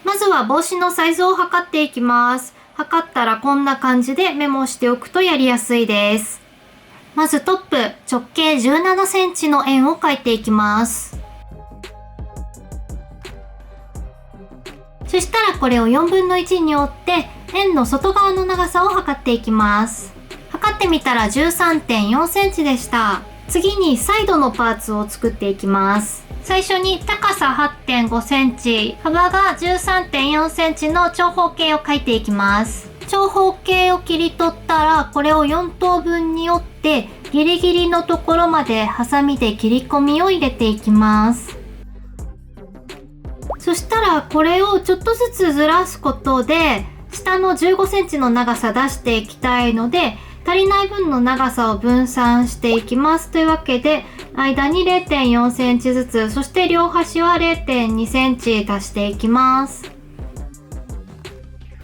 まずは帽子のサイズを測っていきます。測ったらこんな感じでメモしておくとやりやすいです。まずトップ、直径17センチの円を描いていきます。そしたらこれを4分の1に折って円の外側の長さを測っていきます。測ってみたら 13.4 センチでした。次にサイドのパーツを作っていきます。最初に高さ 8.5 センチ、幅が 13.4 センチの長方形を描いていきます。長方形を切り取ったらこれを4等分に折ってギリギリのところまでハサミで切り込みを入れていきます。そしたらこれをちょっとずつずらすことで下の15センチの長さ出していきたいので足りない分の長さを分散していきます。というわけで間に 0.4 センチずつ、そして両端は 0.2 センチ足していきます。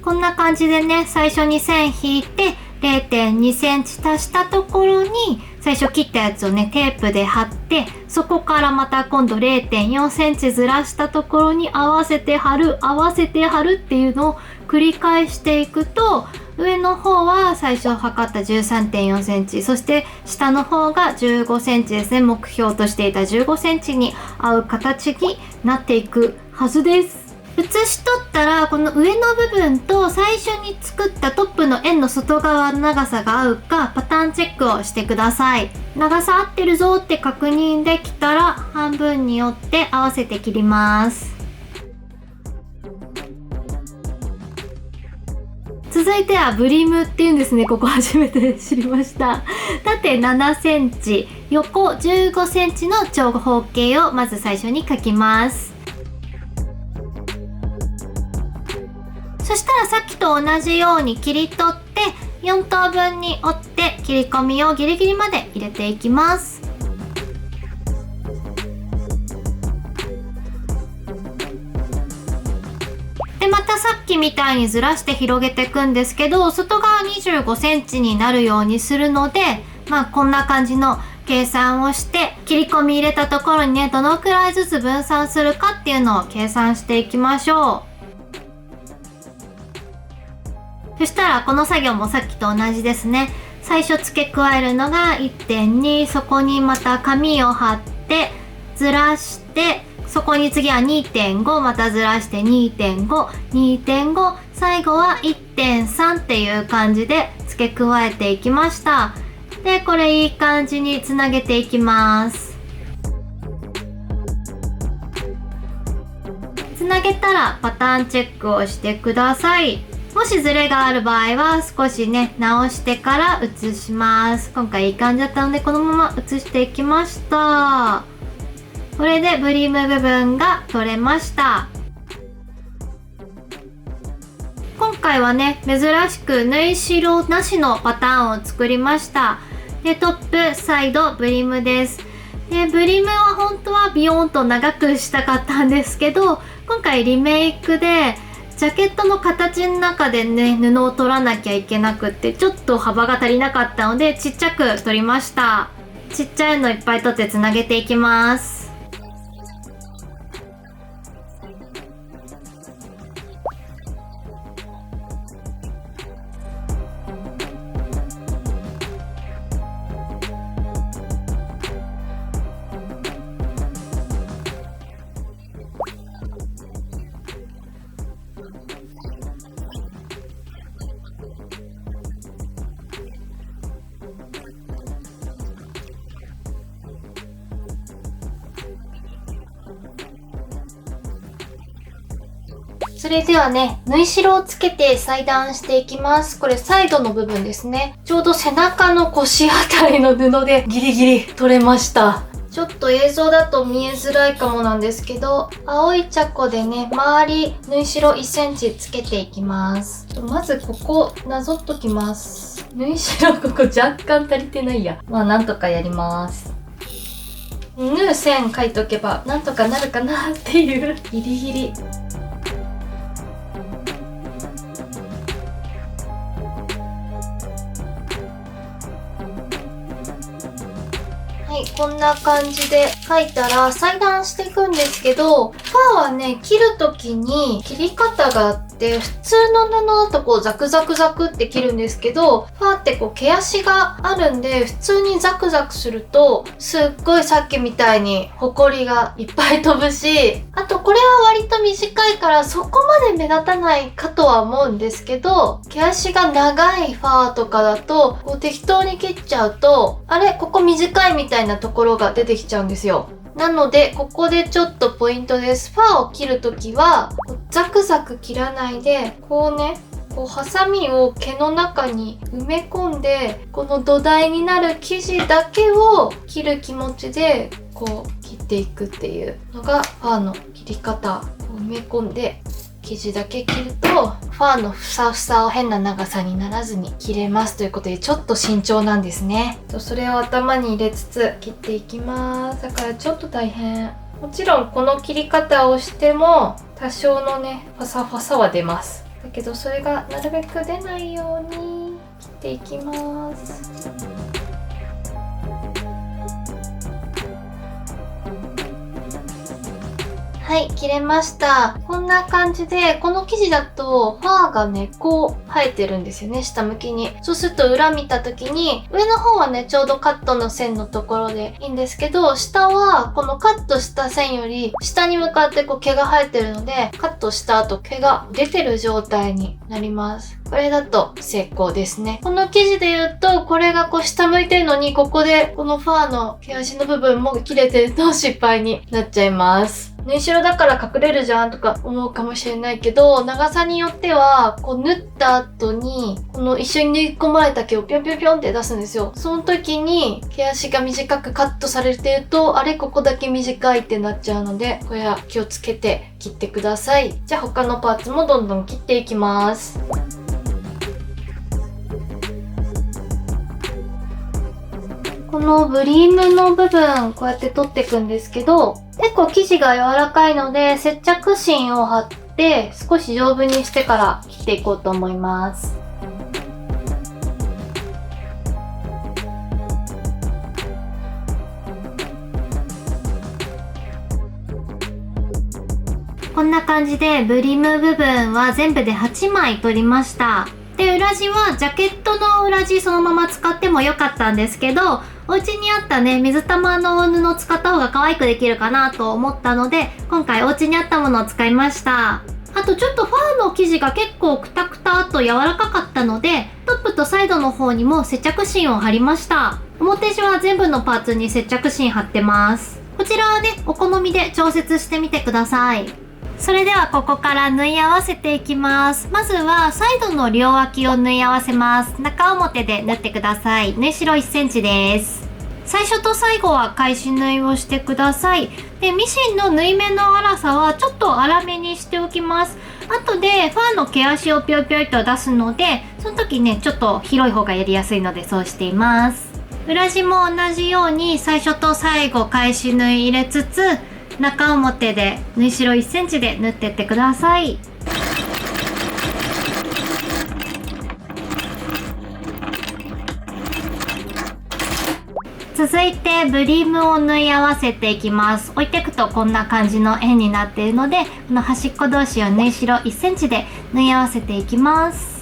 こんな感じでね、最初に線引いて 0.2 センチ足したところに最初切ったやつをねテープで貼って、そこからまた今度 0.4 センチずらしたところに合わせて貼るっていうのを繰り返していくと、上の方は最初測った 13.4 センチ、そして下の方が15センチですね。目標としていた15センチに合う形になっていくはずです。写し取ったらこの上の部分と最初に作ったトップの円の外側の長さが合うかパターンチェックをしてください。長さ合ってるぞって確認できたら半分に折って合わせて切ります。続いてはブリムっていうんですね。ここ初めて知りました。縦7センチ、横15センチの長方形をまず最初に描きます。そしたらさっきと同じように切り取って4等分に折って切り込みをギリギリまで入れていきます。でまたさっきみたいにずらして広げていくんですけど、外側25センチになるようにするので、こんな感じの計算をして切り込み入れたところにねどのくらいずつ分散するかっていうのを計算していきましょう。そしたらこの作業もさっきと同じですね。最初付け加えるのが 1.2、 そこにまた紙を貼ってずらして、そこに次は 2.5、 またずらして 2.5、 最後は 1.3 っていう感じで付け加えていきました。でこれいい感じにつなげていきます。つなげたらパターンチェックをしてください。もしズレがある場合は少しね直してから写します。今回いい感じだったのでこのまま写していきました。これでブリーム部分が取れました。今回はね珍しく縫い代なしのパターンを作りました。でトップサイドブリムです。でブリムは本当はビヨーンと長くしたかったんですけど、今回リメイクでジャケットの形の中でね布を取らなきゃいけなくってちょっと幅が足りなかったのでちっちゃく取りました。ちっちゃいのいっぱい取ってつなげていきます。それではね、縫い代をつけて裁断していきます。これサイドの部分ですね。ちょうど背中の腰あたりの布でギリギリ取れました。ちょっと映像だと見えづらいかもなんですけど、青いチャコでね、周り縫い代1センチつけていきます。まずここなぞっときます。縫い代ここ若干足りてないや。なんとかやります。縫う線書いとけばなんとかなるかなっていうギリギリ。はい、こんな感じで書いたら裁断していくんですけど、ファーはね、切るときに切り方があって、普通の布だとこうザクザクザクって切るんですけど、ファーってこう毛足があるんで、普通にザクザクすると、すっごいさっきみたいにホコリがいっぱい飛ぶし、あとこれは割と短いからそこまで目立たないかとは思うんですけど、毛足が長いファーとかだと、こう適当に切っちゃうと、あれここ短いみたいなところが出てきちゃうんですよ。なのでここでちょっとポイントです。ファーを切るときはザクザク切らないで、こうね、こうハサミを毛の中に埋め込んで、この土台になる生地だけを切る気持ちでこう切っていくっていうのがファーの切り方。埋め込んで生地だけ切るとファーのふさふさを変な長さにならずに切れますということで、ちょっと慎重なんですね。それを頭に入れつつ切っていきます。だからちょっと大変。もちろんこの切り方をしても多少のねファサファサは出ます。だけどそれがなるべく出ないように切っていきます。はい、切れました。こんな感じで、この生地だとファーがね、こう生えてるんですよね、下向きに。そうすると裏見た時に、上の方はね、ちょうどカットの線のところでいいんですけど、下はこのカットした線より下に向かってこう毛が生えてるので、カットした後毛が出てる状態になります。これだと成功ですね。この生地で言うと、これがこう下向いてるのに、ここでこのファーの毛足の部分も切れてると失敗になっちゃいます。縫い代だから隠れるじゃんとか思うかもしれないけど、長さによってはこう縫った後にこの一緒に縫い込まれた毛をピョンピョンピョンって出すんですよ。その時に毛足が短くカットされてると、あれここだけ短いってなっちゃうので、これは気をつけて切ってください。じゃあ他のパーツもどんどん切っていきます。このブリームの部分こうやって取っていくんですけど、結構生地が柔らかいので接着芯を貼って少し丈夫にしてから切っていこうと思います。こんな感じでブリーム部分は全部で8枚取りました。で、裏地はジャケットの裏地そのまま使ってもよかったんですけど、お家にあったね、水玉の布を使った方が可愛くできるかなと思ったので、今回お家にあったものを使いました。あとちょっとファーの生地が結構クタクタと柔らかかったので、トップとサイドの方にも接着芯を貼りました。表地は全部のパーツに接着芯貼ってます。こちらはね、お好みで調節してみてください。それではここから縫い合わせていきます。まずはサイドの両脇を縫い合わせます。中表で縫ってください。縫い代1センチです。最初と最後は返し縫いをしてください。で、ミシンの縫い目の粗さはちょっと粗めにしておきます。後でファーの毛足をぴょいぴょいと出すので、その時ね、ちょっと広い方がやりやすいのでそうしています。裏地も同じように最初と最後返し縫い入れつつ、中表で縫い代1センチで縫ってってください。続いてブリームを縫い合わせていきます。置いていくとこんな感じの円になっているので、この端っこ同士を縫い代1センチで縫い合わせていきます。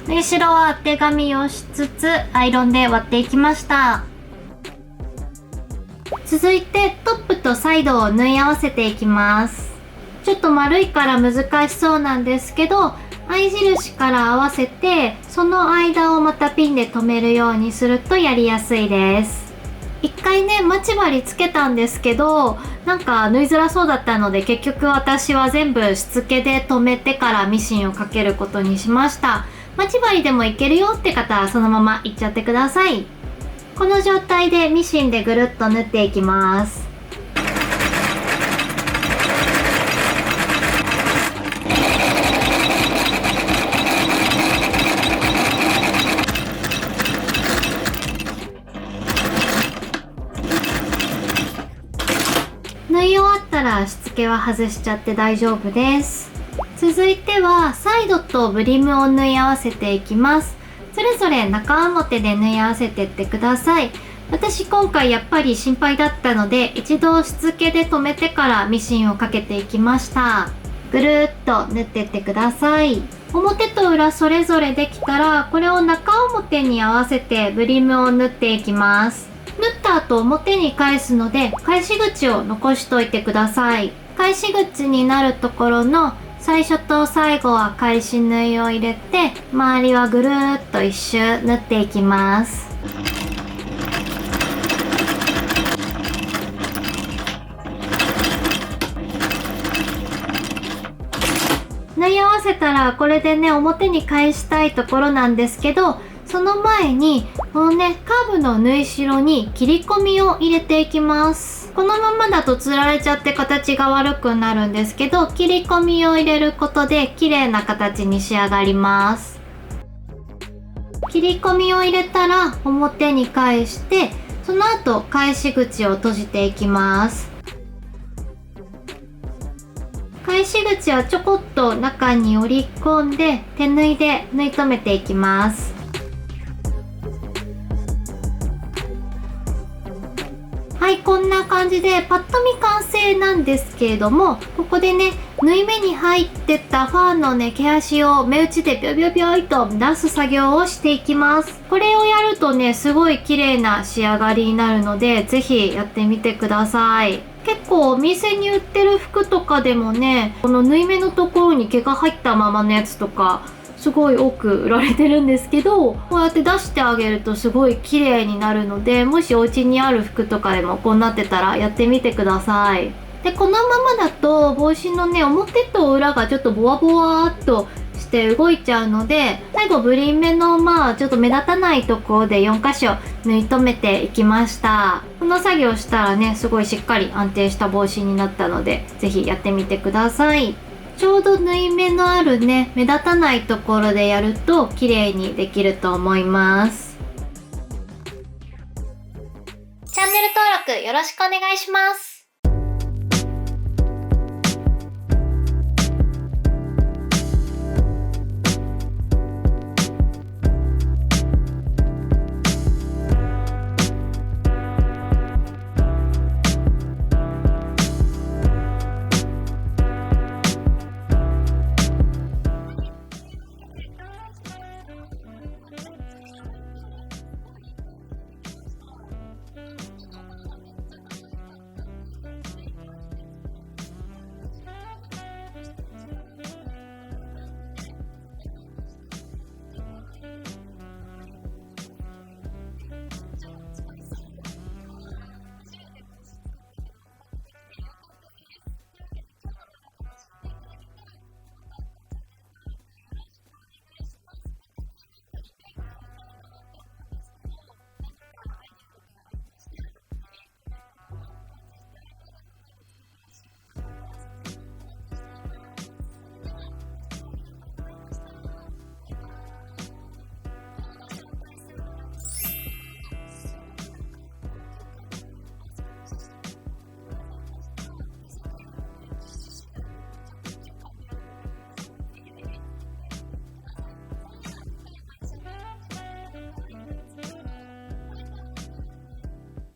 縫い代は当て紙をしつつアイロンで割っていきました。続いてトップとサイドを縫い合わせていきます。ちょっと丸いから難しそうなんですけど、合い印から合わせてその間をまたピンで留めるようにするとやりやすいです。一回ね、待ち針つけたんですけど、なんか縫いづらそうだったので、結局私は全部しつけで留めてからミシンをかけることにしました。待ち針でもいけるよって方はそのままいっちゃってください。この状態でミシンでぐるっと縫っていきます。けは外しちゃって大丈夫です。続いてはサイドとブリムを縫い合わせていきます。それぞれ中表で縫い合わせてってください。私今回やっぱり心配だったので一度しつけで留めてからミシンをかけていきました。ぐるーっと縫ってってください。表と裏それぞれできたらこれを中表に合わせてブリムを縫っていきます。縫った後表に返すので返し口を残しといてください。返し口になるところの最初と最後は返し縫いを入れて周りはぐるーっと一周縫っていきます。縫い合わせたらこれでね表に返したいところなんですけど、その前にこのねカーブの縫い代に切り込みを入れていきます。このままだとつられちゃって形が悪くなるんですけど、切り込みを入れることで綺麗な形に仕上がります。切り込みを入れたら表に返して、その後返し口を閉じていきます。返し口はちょこっと中に折り込んで手縫いで縫い留めていきます。はい、こんな感じでパッと見完成なんですけれども、ここでね縫い目に入ってたファーのね毛足を目打ちでビョビョビョイと出す作業をしていきます。これをやるとねすごい綺麗な仕上がりになるのでぜひやってみてください。結構お店に売ってる服とかでもねこの縫い目のところに毛が入ったままのやつとかすごい多く売られてるんですけど、こうやって出してあげるとすごい綺麗になるので、もしお家にある服とかでもこうなってたらやってみてください。でこのままだと帽子のね表と裏がちょっとボワボワーっとして動いちゃうので、最後ブリン目のちょっと目立たないところで4箇所縫い留めていきました。この作業したらねすごいしっかり安定した帽子になったのでぜひやってみてください。ちょうど縫い目のあるね目立たないところでやると綺麗にできると思います。チャンネル登録よろしくお願いします。